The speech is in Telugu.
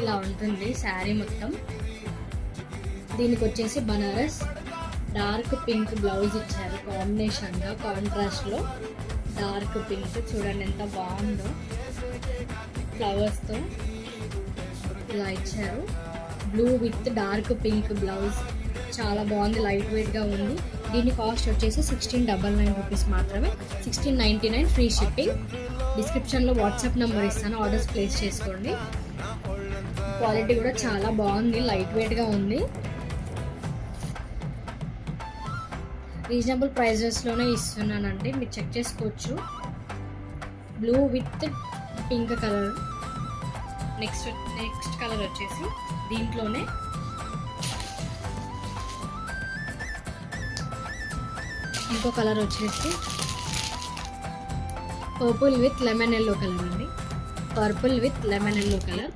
ఇలా ఉంటుంది శారీ మొత్తం. దీనికి వచ్చేసి బనారస్ డార్క్ పింక్ బ్లౌజ్ ఇచ్చారు కాంబినేషన్గా, కాంట్రాస్ట్లో డార్క్ పింక్. చూడండి ఎంత బాగుందో, ఫ్లవర్స్తో ఇలా ఇచ్చారు. Blue with dark pink blouse చాలా బాగుంది, లైట్ వెయిట్గా ఉంది. దీని కాస్ట్ వచ్చేసి 1699 రూపీస్ మాత్రమే, 1699 ఫ్రీ షిప్పింగ్. డిస్క్రిప్షన్లో వాట్సాప్ నెంబర్ ఇస్తాను, ఆర్డర్స్ ప్లేస్ చేసుకోండి. క్వాలిటీ కూడా చాలా బాగుంది, లైట్ వెయిట్గా ఉంది. రీజనబుల్ ప్రైజెస్లోనే ఇస్తున్నానండి, మీరు చెక్ చేసుకోవచ్చు. Blue with pink colour. Next colour వచ్చేసి దీంట్లోనే ఇంకో కలర్ వచ్చేసి purple with lemon yellow colour అండి. Purple with lemon yellow colour.